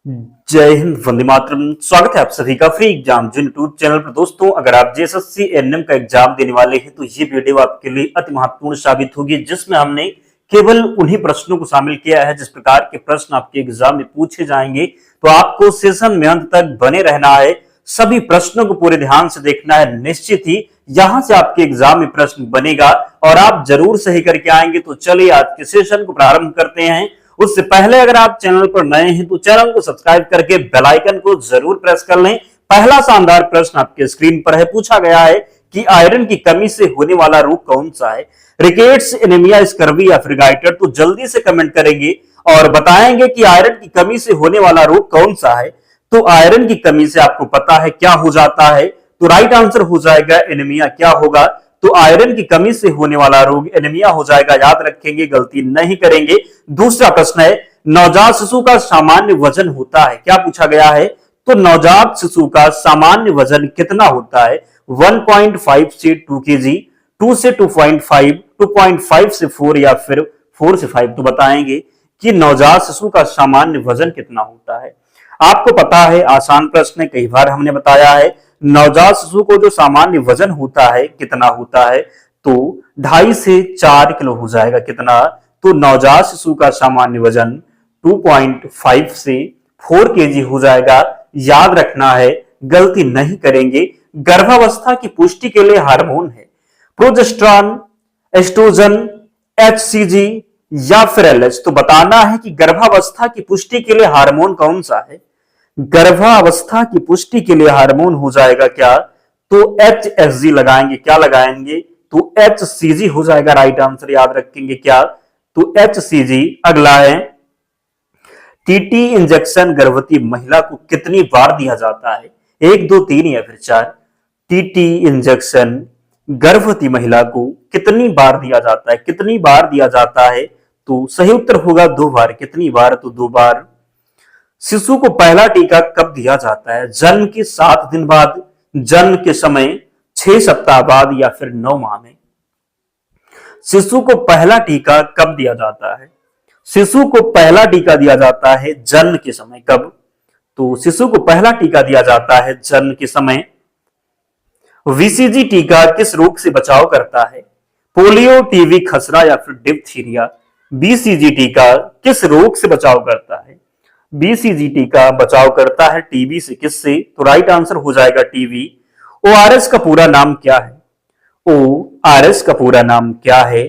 जय हिंद, वंदे मातरम। स्वागत है आप सभी का फ्री एग्जाम जो यूट्यूब चैनल पर। दोस्तों, अगर आप जेएसएससी एनएम का एग्जाम देने वाले हैं तो ये वीडियो आपके लिए अति महत्वपूर्ण साबित होगी, जिसमें हमने केवल उन्हीं प्रश्नों को शामिल किया है जिस प्रकार के प्रश्न आपके एग्जाम में पूछे जाएंगे। तो आपको सेशन में अंत तक बने रहना है, सभी प्रश्नों को पूरे ध्यान से देखना है। निश्चित ही यहां से आपके एग्जाम में प्रश्न बनेगा और आप जरूर सही करके आएंगे। तो चलिए आज के सेशन को प्रारंभ करते हैं। उससे पहले अगर आप चैनल पर नए हैं तो चैनल को सब्सक्राइब करके बेल आइकन को जरूर प्रेस कर लें। पहला शानदार प्रश्न आपके स्क्रीन पर है। पूछा गया है कि आयरन की कमी से होने वाला रोग कौन सा है? रिकेट्स, एनीमिया, स्कर्वी या फिर गाइटर? तो जल्दी से कमेंट करेंगे और बताएंगे कि आयरन की कमी से होने वाला रोग कौन सा है। तो आयरन की कमी से आपको पता है क्या हो जाता है, तो राइट आंसर हो जाएगा एनीमिया। क्या होगा? तो आयरन की कमी से होने वाला रोग एनीमिया हो जाएगा। याद रखेंगे, गलती नहीं करेंगे। दूसरा प्रश्न है, नवजात शिशु का सामान्य वजन होता है? क्या पूछा गया है? तो नवजात शिशु का सामान्य वजन कितना होता है? 1.5 से 2 केजी, 2 से 2.5, 2.5 से 4 या फिर 4 से 5? तो बताएंगे कि नवजात शिशु का सामान्य वजन कितना होता है। आपको पता है, आसान प्रश्न है, कई बार हमने बताया है। नवजात शिशु को जो सामान्य वजन होता है कितना होता है? तो 2.5 से 4 किलो हो जाएगा। कितना? तो नवजात शिशु का सामान्य वजन 2.5 से 4 केजी हो जाएगा। याद रखना है, गलती नहीं करेंगे। गर्भावस्था की पुष्टि के लिए हार्मोन है प्रोजेस्टेरॉन, एस्ट्रोजन, एचसीजी या फिर एलएच? तो बताना है कि गर्भावस्था की पुष्टि के लिए हार्मोन कौन सा है। गर्भावस्था की पुष्टि के लिए हार्मोन हो जाएगा क्या? तो एचएसजी लगाएंगे। क्या लगाएंगे? तो एचसीजी हो जाएगा। राइट आंसर याद रखेंगे क्या? तो एचसीजी। अगला है, टीटी इंजेक्शन गर्भवती महिला को कितनी बार दिया जाता है? 1, 2, 3 या फिर 4? टीटी इंजेक्शन गर्भवती महिला को कितनी बार दिया जाता है? कितनी बार दिया जाता है? तो सही उत्तर होगा 2 बार। कितनी बार? तो 2 बार। शिशु को पहला टीका कब दिया जाता है? जन्म के 7 दिन बाद, जन्म के समय, 6 सप्ताह बाद या फिर 9 माह में? शिशु को पहला टीका कब दिया जाता है? शिशु को पहला टीका दिया जाता है जन्म के समय। कब? तो शिशु को पहला टीका दिया जाता है जन्म के समय। वीसीजी टीका किस रोग से बचाव करता है? पोलियो, टीबी, खसरा या फिर डिप्थीरिया? बीसीजी टीका किस रोग से बचाव करता है? बीसीजी टीका बचाव करता है टीबी से। किससे? तो राइट आंसर हो जाएगा टीबी। ओआरएस का पूरा नाम क्या है? ओआरएस का पूरा नाम क्या है?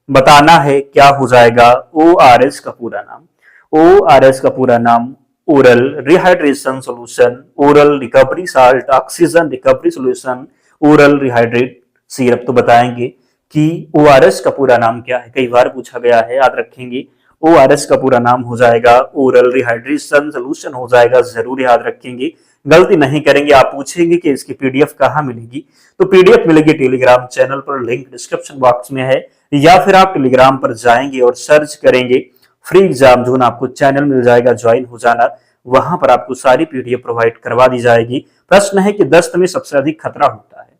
बताना है। क्या हो जाएगा ओआरएस का पूरा नाम? ओआरएस का पूरा नाम oral rehydration solution, oral recovery salt, oxygen recovery solution, oral rehydrate syrup. तो बताएंगे कि ओआरएस का पूरा नाम क्या है। कई बार पूछा गया है, याद रखेंगे। ओआरएस का पूरा नाम हो जाएगा ओरल रिहाइड्रेशन सॉल्यूशन हो जाएगा। जरूर याद रखेंगे, गलती नहीं करेंगे। आप पूछेंगे कि इसकी पीडीएफ कहां मिलेगी? तो पीडीएफ मिलेगी टेलीग्राम चैनल पर, लिंक डिस्क्रिप्शन बॉक्स में है, या फिर आप टेलीग्राम पर जाएंगे और सर्च करेंगे फ्री एग्जाम जोन, आपको चैनल मिल जाएगा, ज्वाइन हो जाना। वहां पर आपको सारी पीडीएफ प्रोवाइड करवा दी जाएगी। प्रश्न है कि दस्त में सबसे अधिक खतरा होता है?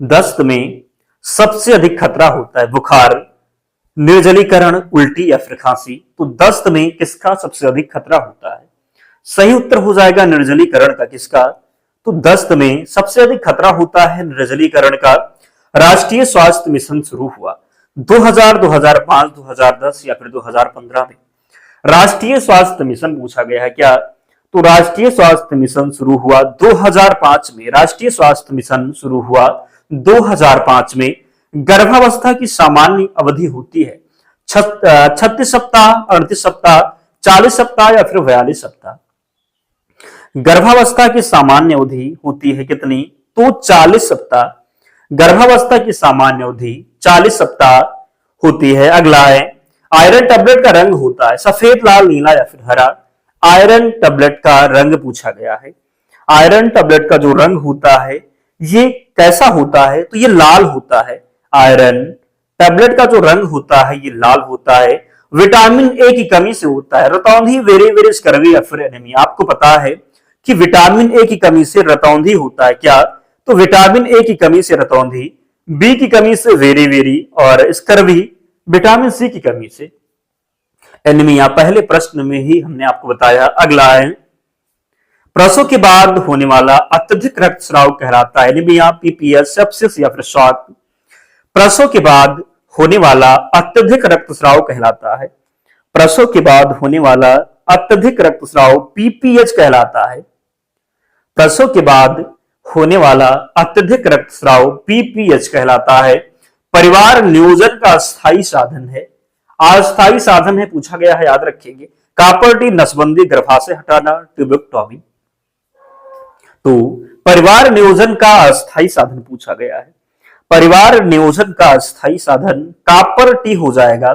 दस्त में सबसे अधिक खतरा होता है बुखार, निर्जलीकरण, उल्टी या फिर खांसी? तो दस्त में किसका सबसे अधिक खतरा होता है? सही उत्तर हो जाएगा निर्जलीकरण का। किसका? तो दस्त में सबसे अधिक खतरा होता है निर्जलीकरण का। राष्ट्रीय स्वास्थ्य मिशन शुरू हुआ 2000, 2005, 2010 या फिर 2015 में? राष्ट्रीय स्वास्थ्य मिशन पूछा गया है क्या? तो राष्ट्रीय स्वास्थ्य मिशन शुरू हुआ 2005 में। राष्ट्रीय स्वास्थ्य मिशन शुरू हुआ 2005 में। गर्भावस्था की सामान्य अवधि होती है 36 सप्ताह, 38 सप्ताह, 40 सप्ताह या फिर 42 सप्ताह? गर्भावस्था की सामान्य अवधि होती है कितनी? तो 40 सप्ताह। गर्भावस्था की सामान्य अवधि 40 सप्ताह होती है। अगला है, आयरन टैबलेट का रंग होता है सफेद, लाल, नीला या फिर हरा? आयरन टैबलेट का रंग पूछा गया है। आयरन टैबलेट का जो रंग होता है ये कैसा होता है? तो ये लाल होता है। आयरन टैबलेट का जो रंग होता है ये लाल होता है। विटामिन ए की कमी से होता है रतौंधी, वेरी स्कर्वी या फिर एनीमिया? आपको पता है कि विटामिन ए की कमी से रतौंधी होता है। क्या? तो विटामिन ए की कमी से रतौंधी, बी की कमी से वेरी और स्कर्वी विटामिन सी की कमी से। एनीमिया पहले प्रश्न में ही हमने आपको बताया। अगला है, प्रसव के बाद होने वाला अत्यधिक रक्तस्राव कहलाता है एनीमिया, पीपीएस, सेप्सिस या फिर शॉक। प्रसव के बाद होने वाला अत्यधिक रक्तस्राव कहलाता है, प्रसव के बाद होने वाला अत्यधिक रक्तस्राव पीपीएच कहलाता है। प्रसव के बाद होने वाला अत्यधिक रक्तस्राव पीपीएच कहलाता है। परिवार नियोजन का अस्थायी साधन है, अस्थायी साधन है पूछा गया है, याद रखेंगे। कापर्टी, नसबंदी, गर्भाशय हटाना, ट्यूबेक्टॉमी। तो परिवार नियोजन का अस्थायी साधन पूछा गया है, परिवार नियोजन का अस्थायी साधन कापर्टी हो जाएगा,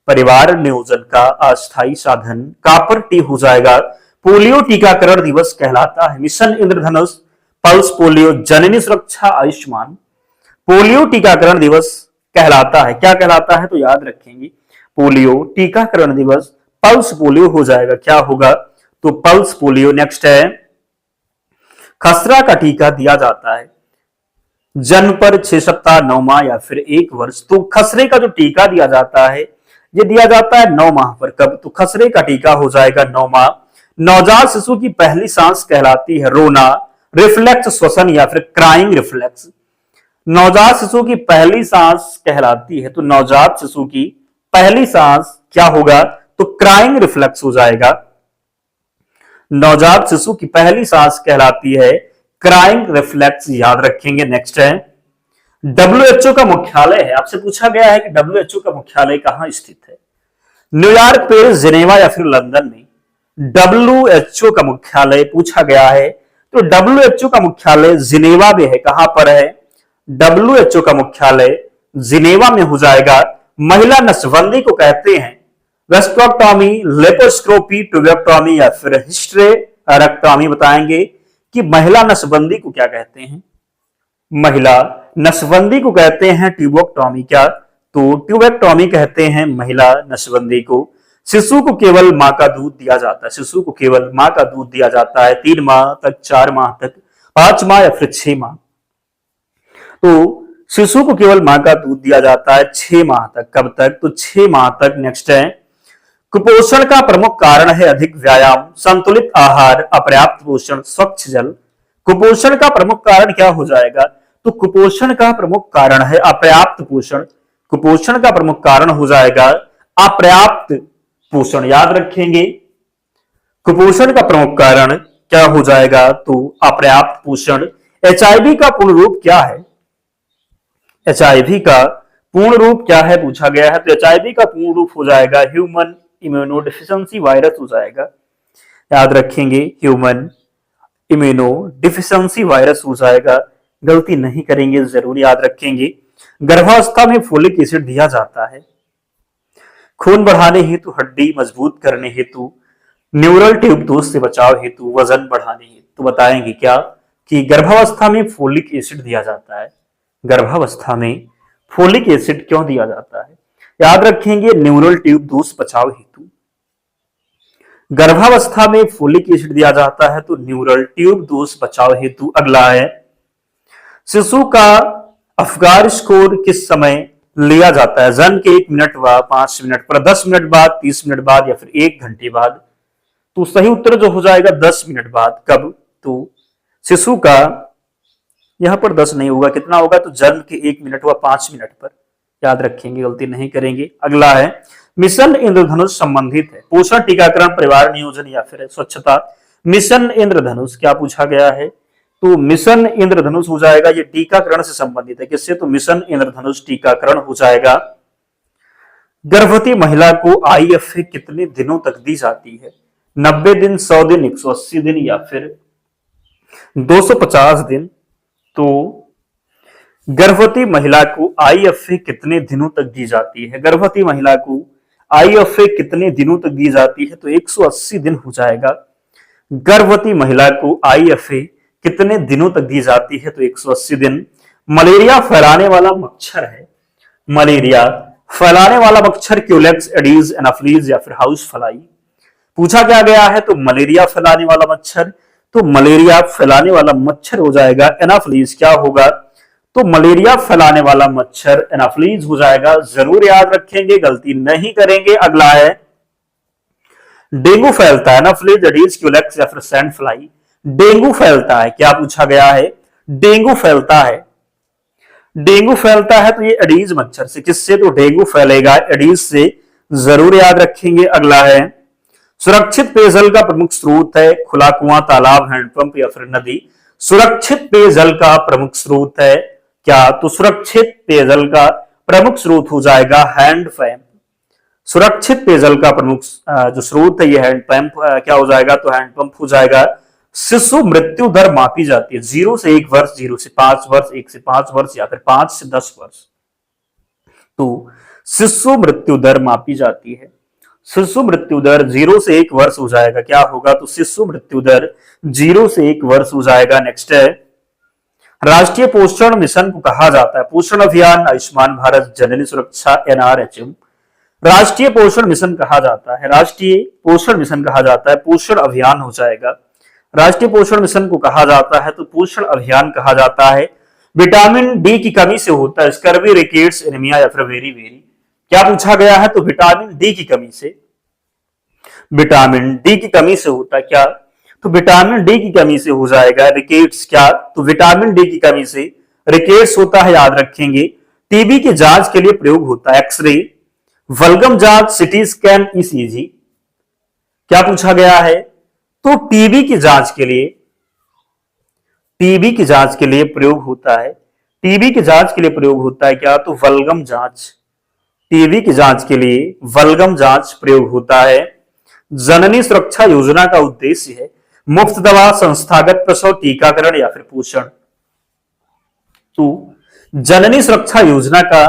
परिवार नियोजन का अस्थायी साधन कापर्टी हो जाएगा। पोलियो टीकाकरण दिवस कहलाता है मिशन इंद्रधनुष, पल्स पोलियो, जननी सुरक्षा, आयुष्मान। पोलियो टीकाकरण दिवस कहलाता है, क्या कहलाता है तो याद रखेंगे, पोलियो टीकाकरण दिवस पल्स पोलियो हो जाएगा, क्या होगा तो पल्स पोलियो। नेक्स्ट है, खसरा का टीका दिया जाता है जन्म पर 6 सप्ताह, 9 माह या फिर 1 वर्ष। तो खसरे का जो टीका दिया जाता है ये दिया जाता है 9 माह पर। कब तो खसरे का टीका हो जाएगा 9 माह। नवजात शिशु की पहली सांस कहलाती है रोना, रिफ्लेक्स श्वसन या फिर क्राइंग रिफ्लेक्स। नवजात शिशु की पहली सांस कहलाती है, तो नवजात शिशु की पहली सांस क्या होगा तो क्राइंग रिफ्लेक्स हो जाएगा। नवजात शिशु की पहली सांस कहलाती है क्राइंग रिफ्लेक्स, याद रखेंगे। नेक्स्ट है, डब्ल्यूएचओ का मुख्यालय है, आपसे पूछा गया है कि डब्ल्यूएचओ का मुख्यालय कहां स्थित है। न्यूयॉर्क, पेरिस, जिनेवा या फिर लंदन में डब्ल्यूएचओ का मुख्यालय पूछा गया है, तो डब्ल्यूएचओ का मुख्यालय जिनेवा में है। कहां पर है, डब्ल्यूएचओ का मुख्यालय जिनेवा में हो जाएगा। महिला नसबंदी को कहते हैं वेस्ट्रोक्टॉमी, लेप्रोस्कोपी, ट्यूबेक्टॉमी या फिर हिस्टेरेक्टॉमी। बताएंगे कि महिला नसबंदी को क्या कहते हैं, महिला नसबंदी को कहते हैं ट्यूबेक्टॉमी, क्या तो ट्यूबेक्टॉमी कहते हैं महिला नसबंदी को। शिशु को केवल मां का दूध दिया जाता है, शिशु को केवल मां का दूध दिया जाता है 3 माह तक, 4 माह तक, 5 माह या फिर 6 माह। तो शिशु को केवल मां का दूध दिया जाता है 6 माह तक। कब तक तो 6 माह तक। नेक्स्ट है, कुपोषण का प्रमुख कारण है अधिक व्यायाम, संतुलित आहार, अपर्याप्त पोषण, स्वच्छ जल। कुपोषण का प्रमुख कारण क्या हो जाएगा तो कुपोषण का प्रमुख कारण है अपर्याप्त पोषण, कुपोषण का प्रमुख कारण हो जाएगा अपर्याप्त पोषण, याद रखेंगे। कुपोषण का प्रमुख कारण क्या हो जाएगा तो अपर्याप्त पोषण। एचआईवी का पूर्ण रूप क्या है, एचआईवी का पूर्ण रूप क्या है पूछा गया है, तो एचआईवी का पूर्ण रूप हो जाएगा ह्यूमन इम्यूनोडेफिशिएंसी वायरस हो जाएगा, याद रखेंगे ह्यूमन इम्यूनोडेफिशिएंसी वायरस हो जाएगा, गलती नहीं करेंगे, जरूर याद रखेंगे। गर्भावस्था में फोलिक एसिड दिया जाता है खून बढ़ाने हेतु, हड्डी मजबूत करने हेतु, न्यूरल ट्यूब दोष से बचाव हेतु, वजन बढ़ाने हेतु। तो बताएंगे क्या कि गर्भावस्था में फोलिक एसिड दिया जाता है, गर्भावस्था में फोलिक एसिड क्यों दिया जाता है, याद रखेंगे न्यूरल ट्यूब दोष बचाव हेतु। गर्भावस्था में फोलिक एसिड दिया जाता है तो न्यूरल ट्यूब दोष बचाव हेतु। अगला है, शिशु का अफगार स्कोर किस समय लिया जाता है, जन्म के 1 मिनट बाद, 5 मिनट पर, 10 मिनट बाद, 30 मिनट बाद या फिर 1 घंटे बाद। तो सही उत्तर जो हो जाएगा 10 मिनट बाद। कब तो शिशु का यहां पर 10 नहीं होगा, कितना होगा तो जन्म के 1 मिनट व 5 मिनट पर, याद रखेंगे, गलती नहीं करेंगे। अगला है, मिशन इंद्रधनुष संबंधित है पोषण, टीकाकरण, परिवार नियोजन या फिर स्वच्छता। मिशन इंद्रधनुष क्या पूछा गया है तो मिशन इंद्रधनुष हो जाएगा, ये टीकाकरण से संबंधित है। किससे तो मिशन इंद्रधनुष टीकाकरण हो जाएगा। गर्भवती महिला को आईएफए कितने दिनों तक दी जाती है, 90 दिन, 100 दिन, 180 दिन या फिर 250 दिन। तो गर्भवती महिला को आईएफए कितने दिनों तक दी जाती है, गर्भवती महिला को आईएफए कितने दिनों तक दी जाती है तो 180 दिन हो जाएगा। गर्भवती महिला को आईएफए कितने दिनों तक दी जाती है तो 180 दिन। मलेरिया फैलाने वाला मच्छर है, मलेरिया फैलाने वाला मच्छर क्यूलेक्स, एडीज, एनाफ्लीज या फिर हाउस फ्लाई। पूछा क्या गया है तो मलेरिया फैलाने वाला मच्छर, तो मलेरिया फैलाने वाला मच्छर हो जाएगा एनाफ्लीज, क्या होगा तो मलेरिया फैलाने वाला मच्छर एनाफ्लीज हो जाएगा, जरूर याद रखेंगे, गलती नहीं करेंगे। अगला है, डेंगू फैलता है ना फ्लीज, एडीज, क्यूलेक्स या फिर सैंड फ्लाई। डेंगू फैलता है, क्या पूछा गया है? डेंगू फैलता है। डेंगू फैलता है तो ये एडीज मच्छर से, किससे? तो डेंगू फैलेगा एडीज से, जरूर याद रखेंगे। अगला है सुरक्षित पेयजल का प्रमुख स्रोत है खुला कुआं, तालाब, हैंडपंप या फिर नदी। सुरक्षित पेयजल का प्रमुख स्रोत है क्या? तो सुरक्षित पेयजल का प्रमुख स्रोत हो जाएगा हैंडपंप। सुरक्षित पेयजल का प्रमुख जो स्रोत है ये हैंडपंप क्या हो जाएगा? तो हैंडपंप हो जाएगा। शिशु मृत्यु दर मापी जाती है 0 से 1 वर्ष, 0 से 5 वर्ष, 1 से 5 वर्ष या फिर 5 से 10 वर्ष। तो शिशु मृत्यु दर मापी जाती है। शिशु मृत्यु दर 0 से 1 वर्ष हो जाएगा, क्या होगा? तो शिशु मृत्यु दर 0 से 1 वर्ष हो जाएगा। नेक्स्ट है राष्ट्रीय पोषण मिशन को कहा जाता है पोषण अभियान, आयुष्मान भारत, जननी सुरक्षा, एनआरएचएम। राष्ट्रीय पोषण मिशन कहा जाता है, राष्ट्रीय पोषण मिशन कहा जाता है, पोषण अभियान हो जाएगा। राष्ट्रीय पोषण मिशन को कहा जाता है तो पोषण अभियान कहा जाता है। विटामिन डी की कमी से होता है स्कर्वी, रिकेट्स, एनीमिया या फिर वेरी वेरी। क्या पूछा गया है? तो विटामिन डी की कमी से, विटामिन डी की कमी से होता है क्या? तो विटामिन डी की कमी से हो जाएगा रिकेट्स। क्या? तो विटामिन डी की कमी से रिकेट्स होता है, याद रखेंगे। टीबी की जांच के लिए प्रयोग होता है एक्सरे, वल्गम जांच, सिटी स्कैन, ईसीजी। क्या पूछा गया है? तो टीबी की जांच के लिए, टीबी की जांच के लिए प्रयोग होता है, टीबी की जांच के लिए प्रयोग होता है क्या? तो वल्गम जांच। टीबी की जांच के लिए वल्गम जांच प्रयोग होता है। जननी सुरक्षा योजना का उद्देश्य है मुफ्त दवा, संस्थागत प्रसव, टीकाकरण या फिर पोषण। तो जननी सुरक्षा योजना का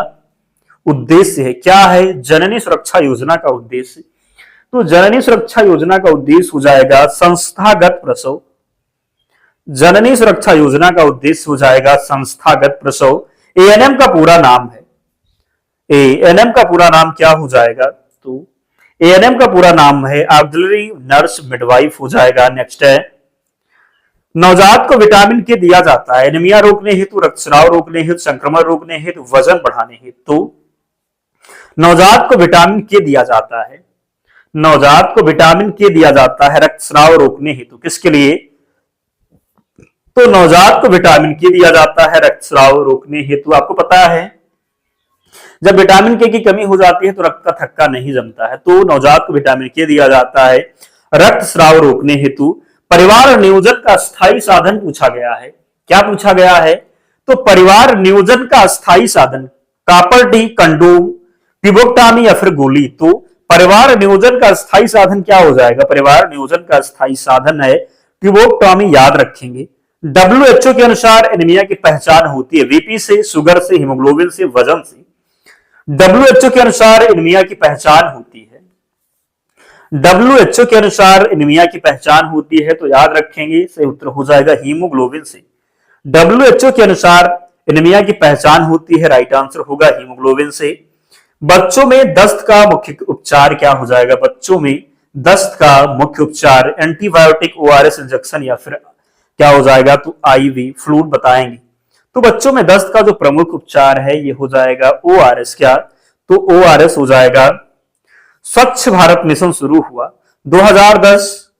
उद्देश्य है, क्या है जननी सुरक्षा योजना का उद्देश्य? तो जननी सुरक्षा योजना का उद्देश्य हो जाएगा संस्थागत प्रसव। जननी सुरक्षा योजना का उद्देश्य हो जाएगा संस्थागत प्रसव। एएनएम का पूरा नाम है, एएनएम का पूरा नाम क्या हो जाएगा? तो एएनएम का पूरा नाम है ऑक्सिलरी नर्स मिडवाइफ हो जाएगा। नेक्स्ट है नवजात को विटामिन के दिया जाता है एनीमिया रोकने हेतु, रक्तस्राव रोकने हेतु, संक्रमण रोकने हेतु, वजन बढ़ाने हेतु। तो नवजात को विटामिन के दिया जाता है, नवजात को विटामिन के दिया जाता है रक्तस्राव रोकने हेतु। किसके लिए? तो नवजात को विटामिन के दिया जाता है रक्तस्राव रोकने हेतु। आपको पता है जब विटामिन के की कमी हो जाती है तो रक्त का थक्का नहीं जमता है, तो नवजात को विटामिन के दिया जाता है रक्तस्राव रोकने हेतु। परिवार नियोजन का स्थायी साधन पूछा गया है, क्या पूछा गया है? तो परिवार नियोजन का स्थायी साधन कापर टी, कंडोम, टिबोक्टामी या फिर गोली। तो परिवार नियोजन का स्थायी साधन क्या हो जाएगा? परिवार नियोजन का स्थायी साधन है टिबोक्टामी, याद रखेंगे। WHO के अनुसार एनीमिया की पहचान होती है बीपी से, शुगर से, हीमोग्लोबिन से, वजन से। WHO के अनुसार एनीमिया की पहचान होती है, WHO के अनुसार एनीमिया की पहचान होती है, तो याद रखेंगे सही उत्तर हो जाएगा हीमोग्लोबिन से। WHO के अनुसार एनीमिया की पहचान होती है, राइट आंसर होगा हीमोग्लोबिन से। बच्चों में दस्त का मुख्य उपचार क्या हो जाएगा? बच्चों में दस्त का मुख्य उपचार एंटीबायोटिक, ORS इंजेक्शन या फिर क्या हो जाएगा? तो IV फ्लूइड बताएंगे। तो बच्चों में दस्त का जो प्रमुख उपचार है ये हो जाएगा ORS। क्या? तो ORS हो जाएगा। स्वच्छ भारत मिशन शुरू हुआ 2010,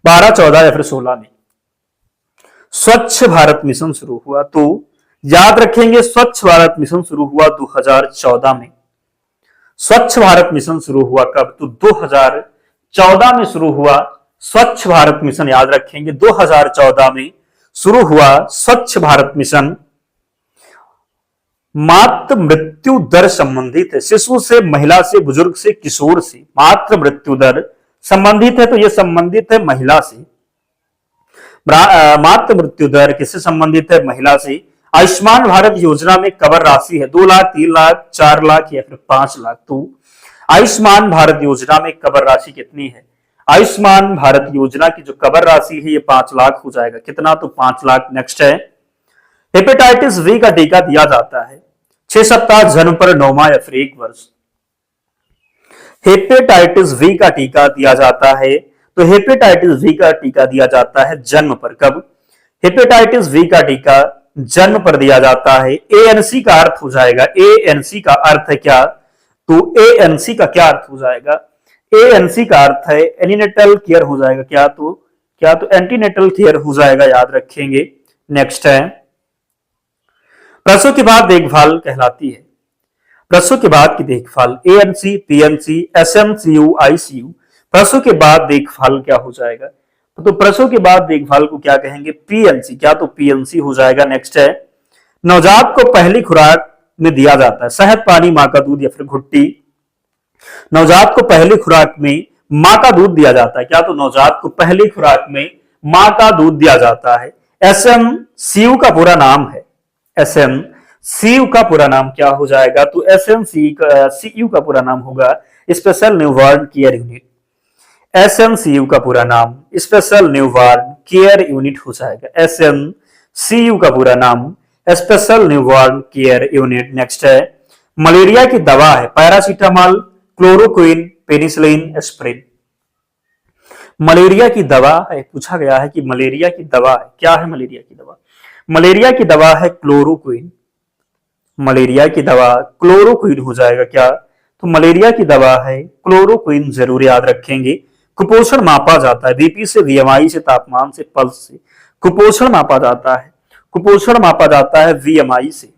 12, 14 या फिर 16 में। स्वच्छ भारत मिशन शुरू हुआ, तो याद रखेंगे स्वच्छ भारत मिशन शुरू हुआ 2014 में। स्वच्छ भारत मिशन शुरू हुआ कब? तो 2014 में शुरू हुआ स्वच्छ भारत मिशन, याद रखेंगे 2014 में शुरू हुआ स्वच्छ भारत मिशन। मातृ मृत्यु दर संबंधित है शिशु से, महिला से, बुजुर्ग से, किशोर से। मातृ मृत्यु दर संबंधित है तो यह संबंधित है महिला से। मातृ मृत्यु दर किससे संबंधित है? महिला से। आयुष्मान भारत योजना में कवर राशि है 2 लाख, 3 लाख, 4 लाख या फिर 5 लाख। तो आयुष्मान भारत योजना में कवर राशि कितनी है? आयुष्मान भारत योजना की जो कवर राशि है ये 5 लाख हो जाएगा। कितना? तो 5 लाख। नेक्स्ट है हेपेटाइटिस बी का टीका दिया जाता है 6 सप्ताह, जन्म पर, 9 माह या फिर 1 वर्ष। हेपेटाइटिस बी का टीका दिया जाता है तो हेपेटाइटिस बी का टीका दिया जाता है जन्म पर। कब? हेपेटाइटिस बी का टीका जन्म पर दिया जाता है। ANC का अर्थ हो जाएगा, ANC का अर्थ है क्या? तो ANC का क्या अर्थ हो जाएगा? एएनसी का अर्थ है एनीनेटल केयर हो जाएगा, क्या तो एंटीनेटल केयर हो जाएगा, याद रखेंगे। नेक्स्ट है प्रसव के बाद देखभाल कहलाती है। प्रसव के बाद की देखभाल एएनसी, पीएनसी, एसएमसीयू, आईसीयू। प्रसव के बाद देखभाल क्या हो जाएगा, तो प्रसव के बाद देखभाल को क्या कहेंगे, पीएनसी, क्या तो पीएनसी हो जाएगा। नेक्स्ट है नवजात को पहली खुराक में दिया जाता है शहद, पानी, मां का दूध या फिर घुट्टी। नवजात को पहली खुराक में मां का दूध दिया जाता है, क्या तो नवजात को पहली खुराक में मां का दूध दिया जाता है। एसएमसीयू का पूरा नाम है, एसएमसीयू का पूरा नाम क्या हो जाएगा, तो एसएमसीयू का पूरा नाम होगा स्पेशल न्यूबॉर्न केयर यूनिट। एसएमसीयू का पूरा नाम स्पेशल न्यूबॉर्न केयर यूनिट हो जाएगा। एसएमसीयू का पूरा नाम special newborn care unit. Next है मलेरिया की दवा है paracetamol, chloroquine, penicillin, aspirin. Malaria की दवा है, पूछा गया है कि मलेरिया की दवा है, क्या है मलेरिया की दवा, मलेरिया की दवा है क्लोरोक्विन। मलेरिया की दवा क्लोरोक्विन हो जाएगा, क्या तो मलेरिया की दवा है क्लोरोक्विन, जरूर याद रखेंगे। कुपोषण मापा जाता है बीपी से, वीएमआई से, तापमान से, पल्स से। कुपोषण मापा जाता है, कुपोषण मापा जाता है वीएमआई से,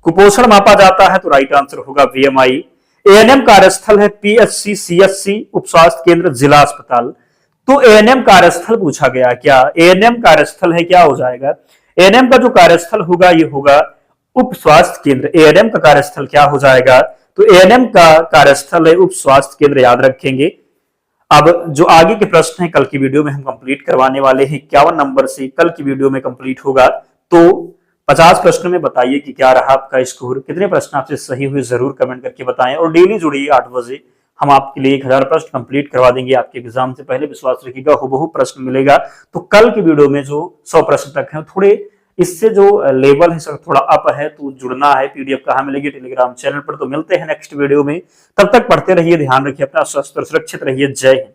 कुपोषण मापा जाता है तो राइट आंसर होगा वीएमआई। एएनएम कार्यस्थल है पीएचसी, सीएचसी, उप स्वास्थ्य केंद्र, जिला अस्पताल। तो एएनएम कार्यस्थल पूछा गया, क्या एएनएम कार्यस्थल है, क्या हो जाएगा, एएनएम का जो कार्यस्थल होगा ये होगा उप स्वास्थ्य केंद्र। एएनएम का कार्यस्थल क्या हो जाएगा, तो एएनएम का कार्यस्थल है उप स्वास्थ्य केंद्र, याद रखेंगे। अब जो आगे के प्रश्न है कल की वीडियो में हम कंप्लीट करवाने वाले हैं, 51 नंबर से कल की वीडियो में कंप्लीट होगा। तो 50 प्रश्न में बताइए कि क्या रहा आपका स्कोर, कितने प्रश्न आपसे सही हुए, जरूर कमेंट करके बताएं। और डेली जुड़िए 8 बजे, हम आपके लिए 1000 प्रश्न कंप्लीट करवा देंगे आपके एग्जाम से पहले, विश्वास रखिएगा हूबहू प्रश्न मिलेगा। तो कल की वीडियो में जो 100 प्रश्न तक है, थोड़े इससे जो लेवल है थोड़ा अप है, तो जुड़ना है। पीडीएफ कहाँ मिलेगी, टेलीग्राम चैनल पर। तो मिलते हैं नेक्स्ट वीडियो में, तब तक पढ़ते रहिए, ध्यान रखिए अपना, स्वस्थ और सुरक्षित रहिए। जय हिंद।